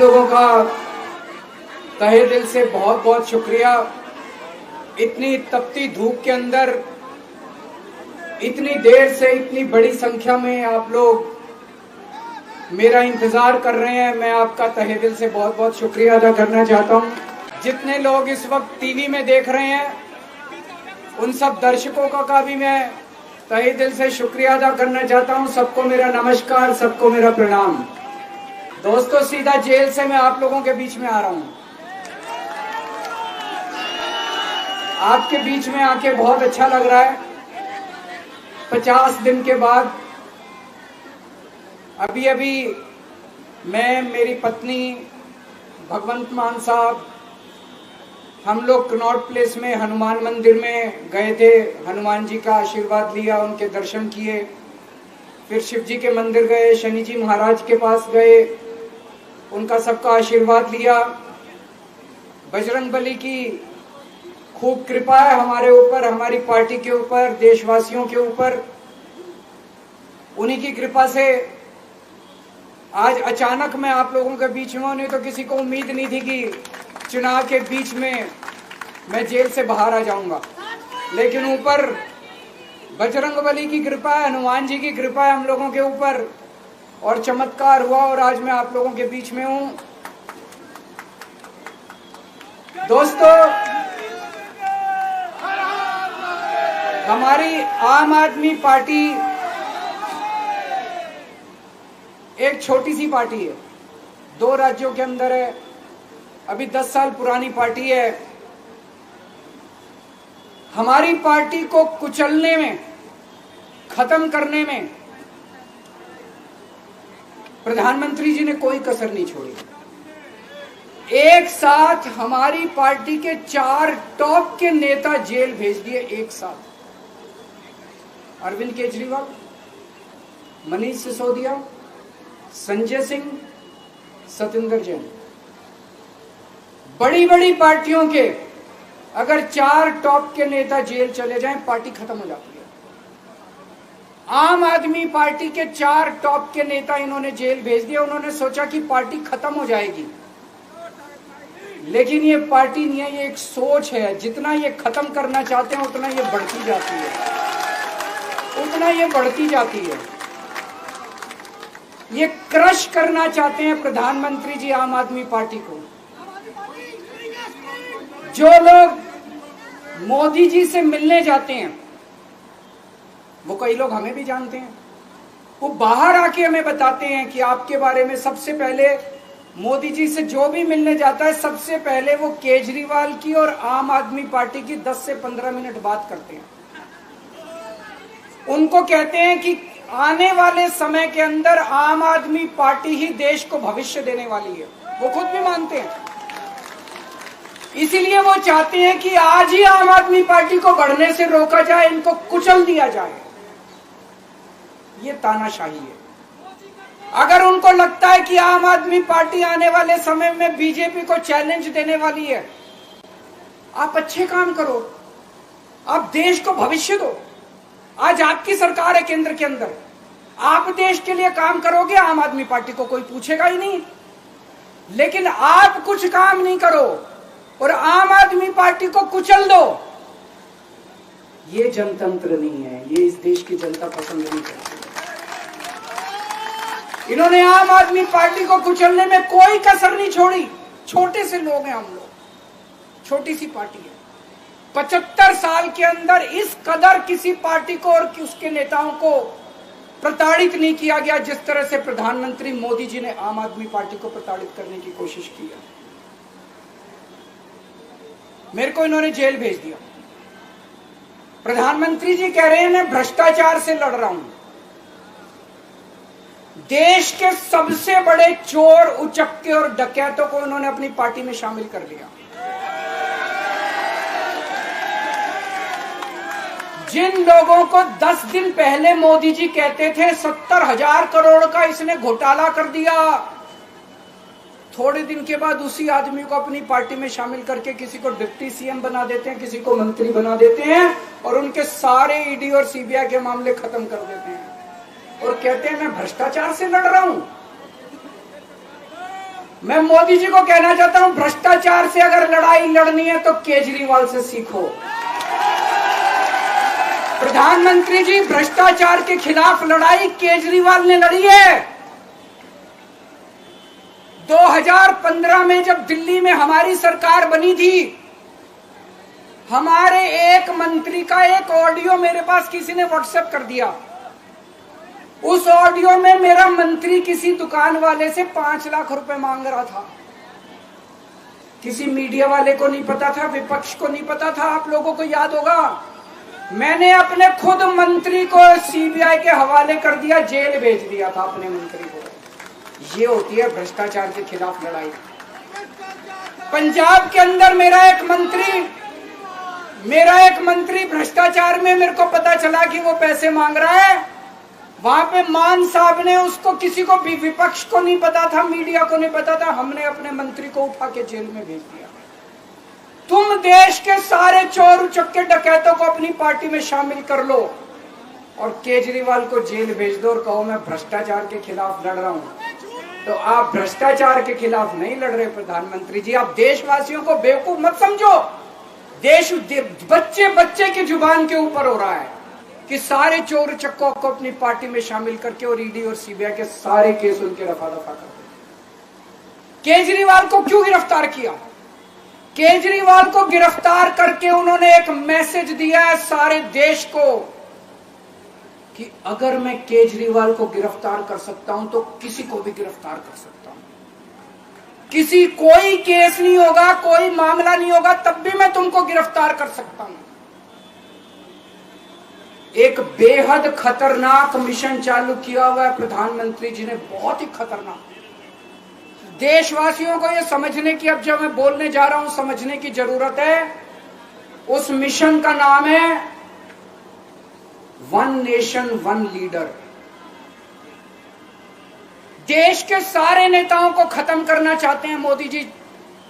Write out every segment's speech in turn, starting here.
लोगों का तहे दिल से बहुत बहुत शुक्रिया। इतनी तपती धूप के अंदर इतनी देर से इतनी बड़ी संख्या में आप लोग मेरा इंतजार कर रहे हैं, मैं आपका तहे दिल से बहुत बहुत शुक्रिया अदा करना चाहता हूं। जितने लोग इस वक्त टीवी में देख रहे हैं, उन सब दर्शकों का भी मैं तहे दिल से शुक्रिया अदा करना चाहता हूं। सबको मेरा नमस्कार, सबको मेरा प्रणाम। दोस्तों, सीधा जेल से मैं आप लोगों के बीच में आ रहा हूं। आपके बीच में आके बहुत अच्छा लग रहा है। 50 दिन के बाद अभी मैं, मेरी पत्नी भगवंत मान साहब, हम लोग कनॉट प्लेस में हनुमान मंदिर में गए थे। हनुमान जी का आशीर्वाद लिया, उनके दर्शन किए, फिर शिव जी के मंदिर गए, शनि जी महाराज के पास गए, उनका सबका आशीर्वाद लिया। बजरंगबली की खूब कृपा है हमारे ऊपर, हमारी पार्टी के ऊपर, देशवासियों के ऊपर। उन्हीं की कृपा से आज अचानक मैं आप लोगों के बीच में हूं। नहीं तो किसी को उम्मीद नहीं थी कि चुनाव के बीच में मैं जेल से बाहर आ जाऊंगा, लेकिन ऊपर बजरंगबली की कृपा है, हनुमान जी की कृपा है हम लोगों के ऊपर, और चमत्कार हुआ और आज मैं आप लोगों के बीच में हूं। दोस्तों, हमारी आम आदमी पार्टी एक छोटी सी पार्टी है, 2 राज्यों के अंदर है, अभी 10 साल पुरानी पार्टी है। हमारी पार्टी को कुचलने में, खत्म करने में प्रधानमंत्री जी ने कोई कसर नहीं छोड़ी। एक साथ हमारी पार्टी के 4 टॉप के नेता जेल भेज दिए एक साथ। अरविंद केजरीवाल, मनीष सिसोदिया, संजय सिंह, सतिंदर जैन। बड़ी बड़ी पार्टियों के अगर 4 टॉप के नेता जेल चले जाएं, पार्टी खत्म हो जाती है। आम आदमी पार्टी के 4 टॉप के नेता इन्होंने जेल भेज दिए। उन्होंने सोचा कि पार्टी खत्म हो जाएगी, लेकिन ये पार्टी नहीं है, ये एक सोच है। जितना ये खत्म करना चाहते हैं उतना ये बढ़ती जाती है, उतना ये बढ़ती जाती है। ये क्रश करना चाहते हैं प्रधानमंत्री जी आम आदमी पार्टी को। जो लोग मोदी जी से मिलने जाते हैं, वो कई लोग हमें भी जानते हैं, वो बाहर आके हमें बताते हैं कि आपके बारे में सबसे पहले मोदी जी से जो भी मिलने जाता है, सबसे पहले वो केजरीवाल की और आम आदमी पार्टी की 10 से 15 मिनट बात करते हैं। उनको कहते हैं कि आने वाले समय के अंदर आम आदमी पार्टी ही देश को भविष्य देने वाली है। वो खुद भी मानते हैं। इसीलिए वो चाहते हैं कि आज ही आम आदमी पार्टी को बढ़ने से रोका जाए, इनको कुचल दिया जाए। ये तानाशाही है। अगर उनको लगता है कि आम आदमी पार्टी आने वाले समय में बीजेपी को चैलेंज देने वाली है, आप अच्छे काम करो, आप देश को भविष्य दो। आज आपकी सरकार है केंद्र के अंदर, आप देश के लिए काम करोगे, आम आदमी पार्टी को कोई पूछेगा ही नहीं। लेकिन आप कुछ काम नहीं करो और आम आदमी पार्टी को कुचल दो, ये जनतंत्र नहीं है, ये इस देश की जनता पसंद नहीं करती। इन्होंने आम आदमी पार्टी को कुचलने में कोई कसर नहीं छोड़ी। छोटे से लोग हैं हम लोग, छोटी सी पार्टी है। 75 साल के अंदर इस कदर किसी पार्टी को और उसके नेताओं को प्रताड़ित नहीं किया गया जिस तरह से प्रधानमंत्री मोदी जी ने आम आदमी पार्टी को प्रताड़ित करने की कोशिश की है। मेरे को इन्होंने जेल भेज दिया। प्रधानमंत्री जी कह रहे हैं मैं भ्रष्टाचार से लड़ रहा हूं। देश के सबसे बड़े चोर, उचक्के और डकैतों को उन्होंने अपनी पार्टी में शामिल कर लिया। जिन लोगों को 10 दिन पहले मोदी जी कहते थे 70,000 करोड़ का इसने घोटाला कर दिया, थोड़े दिन के बाद उसी आदमी को अपनी पार्टी में शामिल करके किसी को डिप्टी सीएम बना देते हैं, किसी को मंत्री बना देते हैं और उनके सारे ईडी और सीबीआई के मामले खत्म कर देते हैं और कहते हैं मैं भ्रष्टाचार से लड़ रहा हूं। मैं मोदी जी को कहना चाहता हूं, भ्रष्टाचार से अगर लड़ाई लड़नी है तो केजरीवाल से सीखो। प्रधानमंत्री जी, भ्रष्टाचार के खिलाफ लड़ाई केजरीवाल ने लड़ी है। 2015 में जब दिल्ली में हमारी सरकार बनी थी, हमारे एक मंत्री का एक ऑडियो मेरे पास किसी ने व्हाट्सएप कर दिया। उस ऑडियो में मेरा मंत्री किसी दुकान वाले से 5 लाख रुपए मांग रहा था। किसी मीडिया वाले को नहीं पता था, विपक्ष को नहीं पता था। आप लोगों को याद होगा, मैंने अपने खुद मंत्री को सीबीआई के हवाले कर दिया, जेल भेज दिया था अपने मंत्री को। ये होती है भ्रष्टाचार के खिलाफ लड़ाई। पंजाब के अंदर मेरा एक मंत्री भ्रष्टाचार में, मेरे को पता चला कि वो पैसे मांग रहा है। वहां पे मान साहब ने उसको, किसी को भी, विपक्ष को नहीं पता था, मीडिया को नहीं पता था, हमने अपने मंत्री को उठा के जेल में भेज दिया। तुम देश के सारे चोर उचक्के डकैतों को अपनी पार्टी में शामिल कर लो और केजरीवाल को जेल भेज दो और कहो मैं भ्रष्टाचार के खिलाफ लड़ रहा हूं। तो आप भ्रष्टाचार के खिलाफ नहीं लड़ रहे प्रधानमंत्री जी। आप देशवासियों को बेवकूफ मत समझो। देश बच्चे बच्चे की जुबान के ऊपर हो रहा है कि सारे चोर चक्कों को अपनी पार्टी में शामिल करके और ईडी और सीबीआई के सारे केस उनके रफा दफा कर दे। केजरीवाल को क्यों गिरफ्तार किया? केजरीवाल को गिरफ्तार करके उन्होंने एक मैसेज दिया है सारे देश को कि अगर मैं केजरीवाल को गिरफ्तार कर सकता हूं तो किसी को भी गिरफ्तार कर सकता हूं। कोई केस नहीं होगा, कोई मामला नहीं होगा, तब भी मैं तुमको गिरफ्तार कर सकता हूं। एक बेहद खतरनाक मिशन चालू किया हुआ है प्रधानमंत्री जी ने, बहुत ही खतरनाक। देशवासियों को यह समझने की, अब जब मैं बोलने जा रहा हूं, समझने की जरूरत है। उस मिशन का नाम है वन नेशन वन लीडर। देश के सारे नेताओं को खत्म करना चाहते हैं मोदी जी,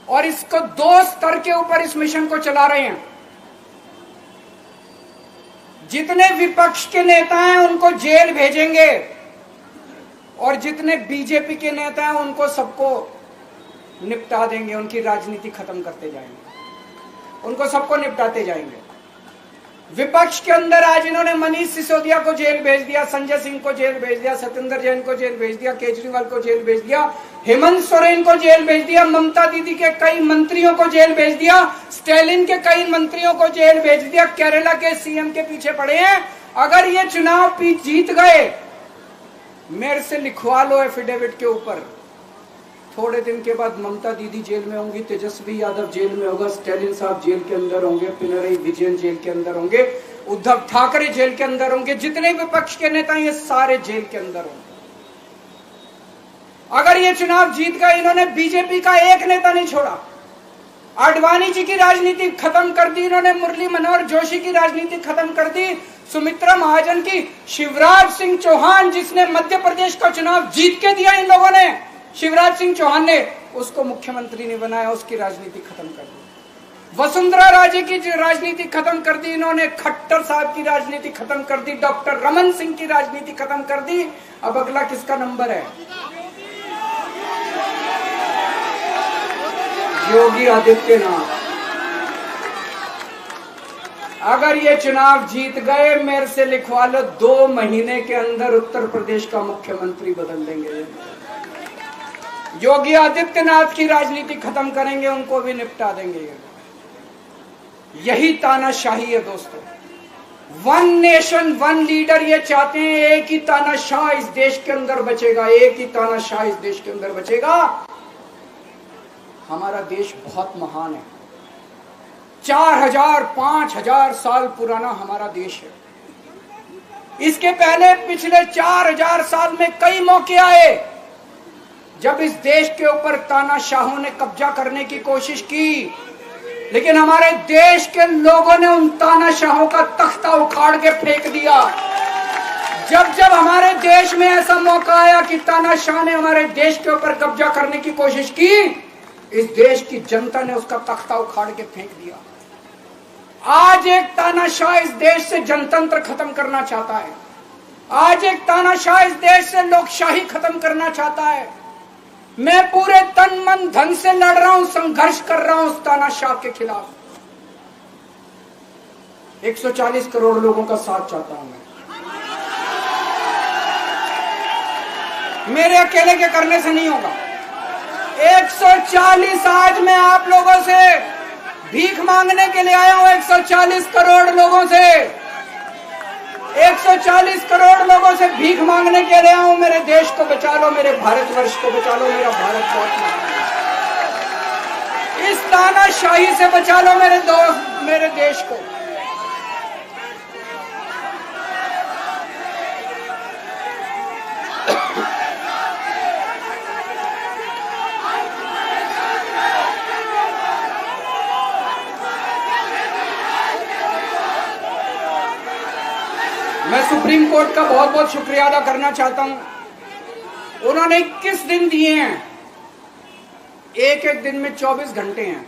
और इसको 2 स्तर के ऊपर इस मिशन को चला रहे हैं। जितने विपक्ष के नेता हैं उनको जेल भेजेंगे और जितने बीजेपी के नेता हैं उनको सबको निपटा देंगे, उनकी राजनीति खत्म करते जाएंगे, उनको सबको निपटाते जाएंगे। विपक्ष के अंदर आज इन्होंने मनीष सिसोदिया को जेल भेज दिया, संजय सिंह को जेल भेज दिया, सत्येंद्र जैन को जेल भेज दिया, केजरीवाल को जेल भेज दिया, हेमंत सोरेन को जेल भेज दिया, ममता दीदी के कई मंत्रियों को जेल भेज दिया, स्टालिन के कई मंत्रियों को जेल भेज दिया, केरला के सीएम के पीछे पड़े हैं। अगर ये चुनाव जीत गए, मेरे से लिखवा लो एफिडेविट के ऊपर, थोड़े दिन के बाद ममता दीदी जेल में होंगी, तेजस्वी यादव जेल में होगा, स्टालिन साहब जेल के अंदर होंगे, पिनरई विजयन जेल के अंदर होंगे, उद्धव ठाकरे जेल के अंदर होंगे, जितने विपक्ष के नेता ये सारे जेल के अंदर होंगे। अगर ये चुनाव जीत गए, इन्होंने बीजेपी का एक नेता नहीं छोड़ा। आडवाणी जी की राजनीति खत्म कर दी इन्होंने, मुरली मनोहर जोशी की राजनीति खत्म कर दी, सुमित्रा महाजन की, शिवराज सिंह चौहान जिसने मध्य प्रदेश का चुनाव जीत के दिया इन लोगों ने, शिवराज सिंह चौहान ने उसको मुख्यमंत्री नहीं बनाया, उसकी राजनीति खत्म कर दी। वसुंधरा राजे की राजनीति खत्म कर दी इन्होंने, खट्टर साहब की राजनीति खत्म कर दी, डॉक्टर रमन सिंह की राजनीति खत्म कर दी। अब अगला किसका नंबर है? योगी आदित्यनाथ। अगर ये चुनाव जीत गए, मेरे से लिखवा लो, 2 महीने के अंदर उत्तर प्रदेश का मुख्यमंत्री बदल देंगे। योगी आदित्यनाथ की राजनीति खत्म करेंगे, उनको भी निपटा देंगे। यही तानाशाही है दोस्तों। वन नेशन वन लीडर ये चाहते हैं, एक ही तानाशाह इस देश के अंदर बचेगा, एक ही तानाशाह इस देश के अंदर बचेगा। हमारा देश बहुत महान है, 4000 5000 साल पुराना हमारा देश है। इसके पहले पिछले 4000 साल में कई मौके आए जब इस देश के ऊपर तानाशाहों ने कब्जा करने की कोशिश की, लेकिन हमारे देश के लोगों ने उन तानाशाहों का तख्ता उखाड़ के फेंक दिया। जब जब हमारे देश में ऐसा मौका आया कि तानाशाह ने हमारे देश के ऊपर कब्जा करने की कोशिश की, इस देश की जनता ने उसका तख्ता उखाड़ के फेंक दिया। आज एक तानाशाह इस देश से जनतंत्र खत्म करना चाहता है। आज एक तानाशाह इस देश से लोकशाही खत्म करना चाहता है। मैं पूरे तन मन धन से लड़ रहा हूं, संघर्ष कर रहा हूं उस तानाशाह के खिलाफ। 140 करोड़ लोगों का साथ चाहता हूं मैं। मेरे अकेले के करने से नहीं होगा। 140 आज मैं आप लोगों से भीख मांगने के लिए आया हूं, 140 करोड़ लोगों से, 140 करोड़ लोगों से भीख मांगने के लिए आया हूं। मेरे देश को बचा लो, मेरे भारतवर्ष को बचा लो, मेरा भारत बहुत महान है। इस तानाशाही से बचा लो मेरे दोस्त, मेरे देश को। मैं सुप्रीम कोर्ट का बहुत बहुत शुक्रिया अदा करना चाहता हूं। उन्होंने 21 दिन दिए हैं, एक एक दिन में 24 घंटे हैं।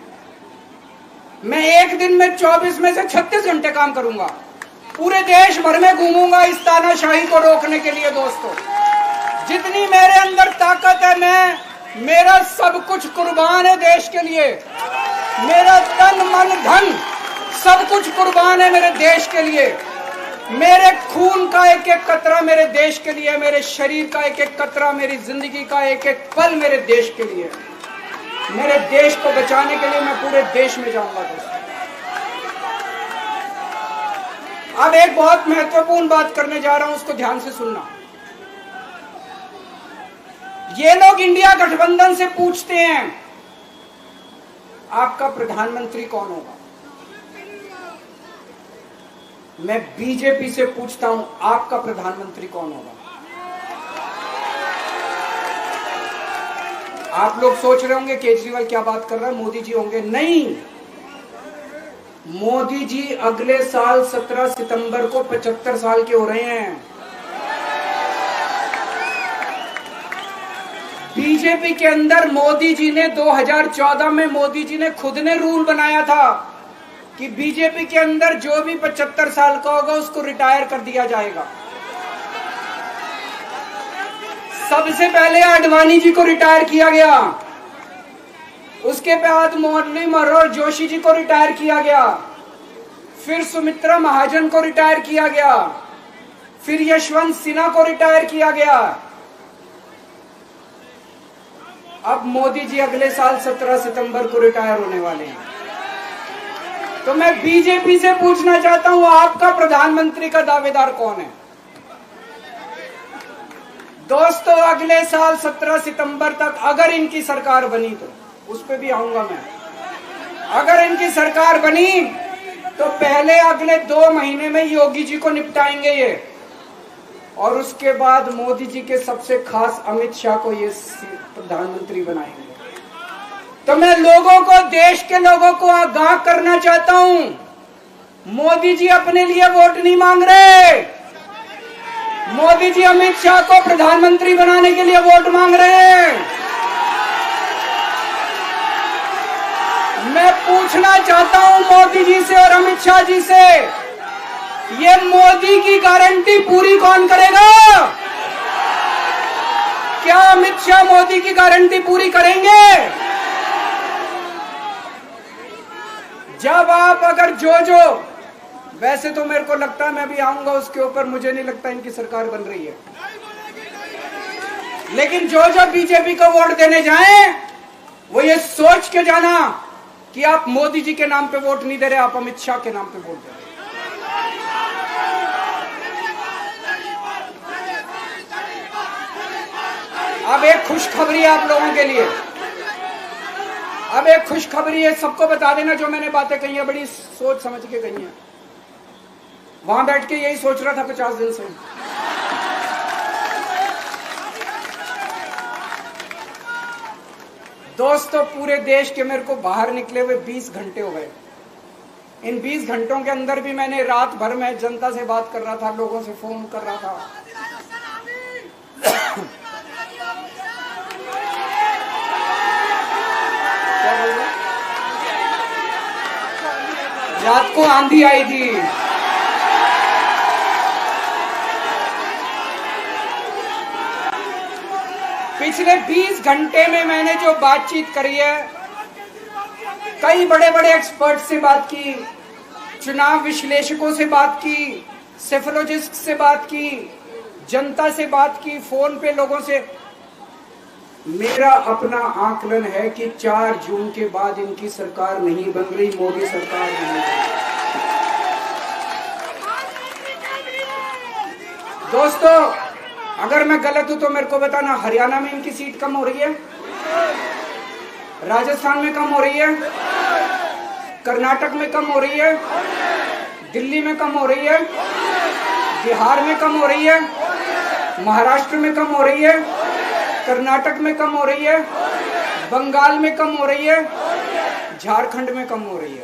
मैं एक दिन में 24 में से 36 घंटे काम करूंगा, पूरे देश भर में घूमूंगा इस तानाशाही को रोकने के लिए। दोस्तों, जितनी मेरे अंदर ताकत है, मेरा सब कुछ कुर्बान है देश के लिए। मेरा तन मन धन सब कुछ कुर्बान है मेरे देश के लिए। मेरे खून का एक एक कतरा मेरे देश के लिए, मेरे शरीर का एक एक कतरा, मेरी जिंदगी का एक एक पल मेरे देश के लिए। मेरे देश को बचाने के लिए मैं पूरे देश में जाऊंगा। दोस्तों, अब एक बहुत महत्वपूर्ण बात करने जा रहा हूं, उसको ध्यान से सुनना। ये लोग इंडिया गठबंधन से पूछते हैं आपका प्रधानमंत्री कौन होगा। मैं बीजेपी से पूछता हूं आपका प्रधानमंत्री कौन होगा। आप लोग सोच रहे होंगे केजरीवाल क्या बात कर रहा है, मोदी जी होंगे। नहीं, मोदी जी अगले साल 17 सितंबर को 75 साल के हो रहे हैं। बीजेपी के अंदर मोदी जी ने 2014 में मोदी जी ने खुद ने रूल बनाया था कि बीजेपी के अंदर जो भी 75 साल का होगा उसको रिटायर कर दिया जाएगा। सबसे पहले आडवाणी जी को रिटायर किया गया, उसके बाद मुरली मनोहर जोशी जी को रिटायर किया गया, फिर सुमित्रा महाजन को रिटायर किया गया, फिर यशवंत सिन्हा को रिटायर किया गया। अब मोदी जी अगले साल 17 सितंबर को रिटायर होने वाले हैं। तो मैं बीजेपी से पूछना चाहता हूं आपका प्रधानमंत्री का दावेदार कौन है। दोस्तों, अगले साल 17 सितंबर तक अगर इनकी सरकार बनी, तो उस पर भी आऊंगा मैं। अगर इनकी सरकार बनी तो पहले अगले 2 महीने में योगी जी को निपटाएंगे ये, और उसके बाद मोदी जी के सबसे खास अमित शाह को ये प्रधानमंत्री बनाएंगे। तो मैं लोगों को, देश के लोगों को आगाह करना चाहता हूं, मोदी जी अपने लिए वोट नहीं मांग रहे। मोदी जी अमित शाह को प्रधानमंत्री बनाने के लिए वोट मांग रहे हैं। मैं पूछना चाहता हूं मोदी जी से और अमित शाह जी से, ये मोदी की गारंटी पूरी कौन करेगा? क्या अमित शाह मोदी की गारंटी पूरी करेंगे? जब आप अगर जो वैसे तो मेरे को लगता है मैं भी आऊंगा उसके ऊपर, मुझे नहीं लगता इनकी सरकार बन रही है, लेकिन जो बीजेपी को वोट देने जाएं वो ये सोच के जाना कि आप मोदी जी के नाम पे वोट नहीं दे रहे, आप अमित शाह के नाम पे वोट दे रहे। अब एक खुशखबरी है आप लोगों के लिए, अब एक खुशखबरी है। सबको बता देना जो मैंने बातें कही है, बड़ी सोच समझ के कही है। वहां बैठ के यही सोच रहा था 50 दिन से। दोस्तों, पूरे देश के मेरे को बाहर निकले हुए 20 घंटे हो गए। इन 20 घंटों के अंदर भी मैंने रात भर में जनता से बात कर रहा था, लोगों से फोन कर रहा था। रात को आंधी आई थी, पिछले 20 घंटे में मैंने जो बातचीत करी है, कई बड़े बड़े एक्सपर्ट से बात की, चुनाव विश्लेषकों से बात की, सेफोलॉजिस्ट से बात की, जनता से बात की, फोन पे लोगों से। मेरा अपना आकलन है कि 4 जून के बाद इनकी सरकार नहीं बन रही, मोदी सरकार नहीं बन रही। दोस्तों, अगर मैं गलत हूं तो मेरे को बताना। हरियाणा में इनकी सीट कम हो रही है, राजस्थान में कम हो रही है, कर्नाटक में कम हो रही है, दिल्ली में कम हो रही है, बिहार में कम हो रही है, महाराष्ट्र में कम हो रही है, कर्नाटक में कम हो रही है, बंगाल में कम हो रही है, झारखंड में कम हो रही है।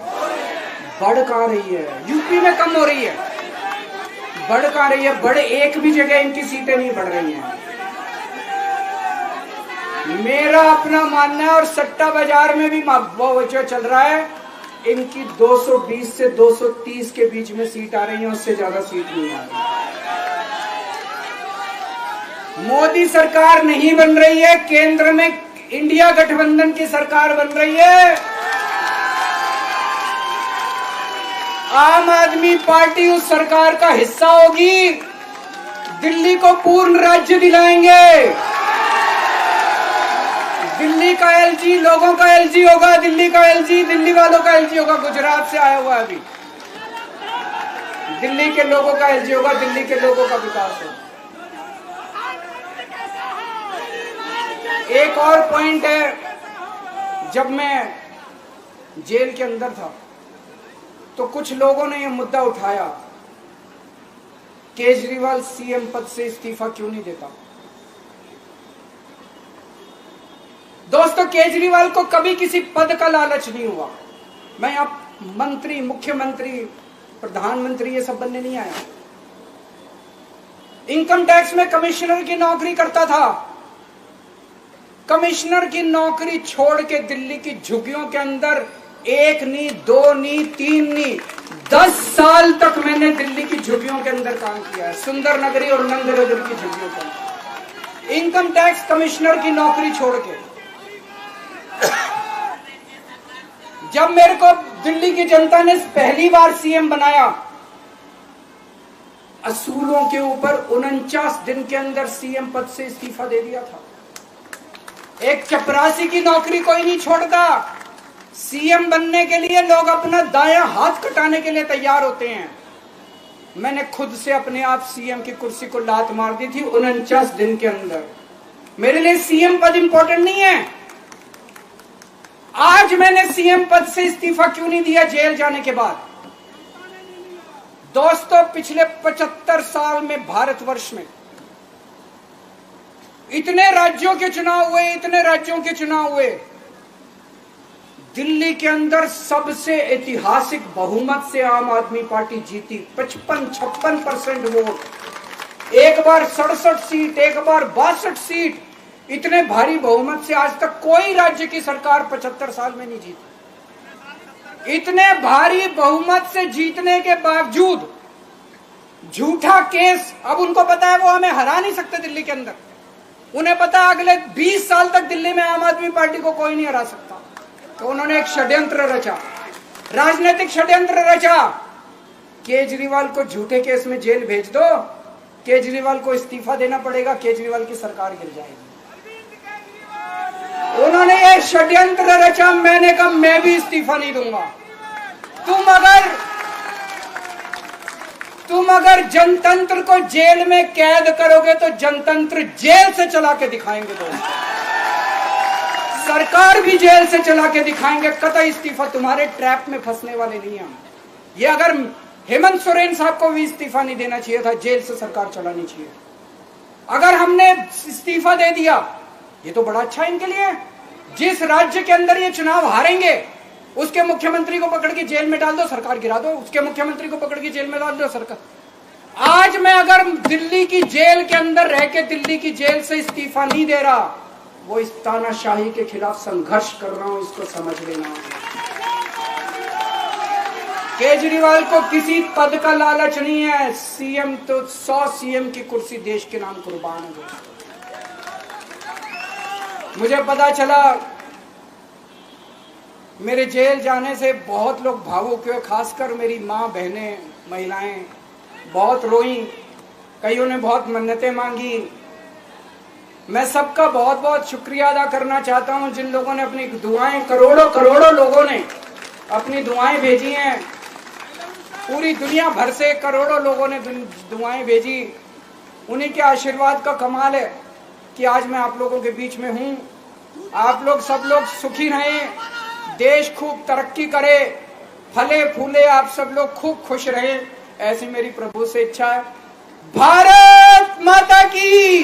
बढ़ कहां रही है? यूपी में कम हो रही है, बढ़ कहां रही है? बड़े एक भी जगह इनकी सीटें नहीं बढ़ रही हैं। मेरा अपना मानना है, और सट्टा बाजार में भी जो चल रहा है, इनकी 220 से 230 के बीच में सीट आ रही है, उससे ज्यादा सीट नहीं आ रही। मोदी सरकार नहीं बन रही है, केंद्र में इंडिया गठबंधन की सरकार बन रही है। आम आदमी पार्टी उस सरकार का हिस्सा होगी। दिल्ली को पूर्ण राज्य दिलाएंगे। दिल्ली का एलजी लोगों का एलजी होगा, दिल्ली का एलजी दिल्ली वालों का एलजी होगा। गुजरात से आया हुआ है अभी, दिल्ली के लोगों का एलजी होगा, दिल्ली के लोगों का विकास होगा। एक और पॉइंट है, जब मैं जेल के अंदर था तो कुछ लोगों ने यह मुद्दा उठाया, केजरीवाल सीएम पद से इस्तीफा क्यों नहीं देता। दोस्तों, केजरीवाल को कभी किसी पद का लालच नहीं हुआ। मैं आप मंत्री, मुख्यमंत्री, प्रधानमंत्री ये सब बनने नहीं आया। इनकम टैक्स में कमिश्नर की नौकरी करता था। कमिश्नर की नौकरी छोड़ के दिल्ली की झुग्गियों के अंदर 1 नहीं, 2 नहीं, 3 नहीं, 10 साल तक मैंने दिल्ली की झुग्गियों के अंदर काम किया है, सुंदर नगरी और नंद नगर की झुग्गियों के अंदर, इनकम टैक्स कमिश्नर की नौकरी छोड़ के। जब मेरे को दिल्ली की जनता ने पहली बार सीएम बनाया, असूलों के ऊपर 49 दिन के अंदर सीएम पद से इस्तीफा दे दिया था। एक चपरासी की नौकरी कोई नहीं छोड़ता। सीएम बनने के लिए लोग अपना दायां हाथ कटाने के लिए तैयार होते हैं। मैंने खुद से अपने आप सीएम की कुर्सी को लात मार दी थी 49 दिन के अंदर। मेरे लिए सीएम पद इंपॉर्टेंट नहीं है। आज मैंने सीएम पद से इस्तीफा क्यों नहीं दिया जेल जाने के बाद? दोस्तों, पिछले 75 साल में भारतवर्ष में इतने राज्यों के चुनाव हुए, इतने राज्यों के चुनाव हुए, दिल्ली के अंदर सबसे ऐतिहासिक बहुमत से आम आदमी पार्टी जीती। 55-56% वोट, एक बार 67 सीट, एक बार 62 सीट। इतने भारी बहुमत से आज तक कोई राज्य की सरकार 75 साल में नहीं जीती। इतने भारी बहुमत से जीतने के बावजूद झूठा केस, अब उनको पता है वो हमें हरा नहीं सकते दिल्ली के अंदर। उन्हें पता है अगले 20 साल तक दिल्ली में आम आदमी पार्टी को कोई नहीं हरा सकता। तो उन्होंने एक षड्यंत्र रचा, राजनीतिक षड्यंत्र रचा। केजरीवाल को झूठे केस में जेल भेज दो, केजरीवाल को इस्तीफा देना पड़ेगा, केजरीवाल की सरकार गिर जाएगी। उन्होंने ये षड्यंत्र रचा। मैंने कहा मैं भी इस्तीफा नहीं दूंगा। तुम अगर जनतंत्र को जेल में कैद करोगे तो जनतंत्र जेल से चला के दिखाएंगे। दोस्तों, सरकार भी जेल से चला के दिखाएंगे। कतई इस्तीफा, तुम्हारे ट्रैप में फंसने वाले नहीं हम। ये अगर हेमंत सोरेन साहब को भी इस्तीफा नहीं देना चाहिए था, जेल से सरकार चलानी चाहिए। अगर हमने इस्तीफा दे दिया, ये तो बड़ा अच्छा इनके लिए। जिस राज्य के अंदर ये चुनाव हारेंगे उसके मुख्यमंत्री को पकड़ के जेल में डाल दो, सरकार गिरा दो। उसके मुख्यमंत्री को पकड़ के जेल में डाल दो, सरकार। आज मैं अगर दिल्ली की जेल के अंदर रह के दिल्ली की जेल से इस्तीफा नहीं दे रहा, वो इस तानाशाही के खिलाफ संघर्ष कर रहा हूं, इसको समझ लेना। केजरीवाल को किसी पद का लालच नहीं है। सीएम तो 100 सीएम की कुर्सी देश के नाम कुर्बान है। मुझे पता चला मेरे जेल जाने से बहुत लोग भावुक हुए, खासकर मेरी माँ, बहनें, महिलाएं बहुत रोई, कईयों ने बहुत मन्नतें मांगी। मैं सबका बहुत बहुत शुक्रिया अदा करना चाहता हूं जिन लोगों ने अपनी दुआएं, करोड़ों करोड़ों लोगों ने अपनी दुआएं भेजी हैं। पूरी दुनिया भर से करोड़ों लोगों ने दुआएं भेजी। उन्हीं के आशीर्वाद का कमाल है कि आज मैं आप लोगों के बीच में हूं। आप लोग सब लोग सुखी रहें, देश खूब तरक्की करे, फले फूले, आप सब लोग खूब खुश रहें, ऐसी मेरी प्रभु से इच्छा है। भारत माता की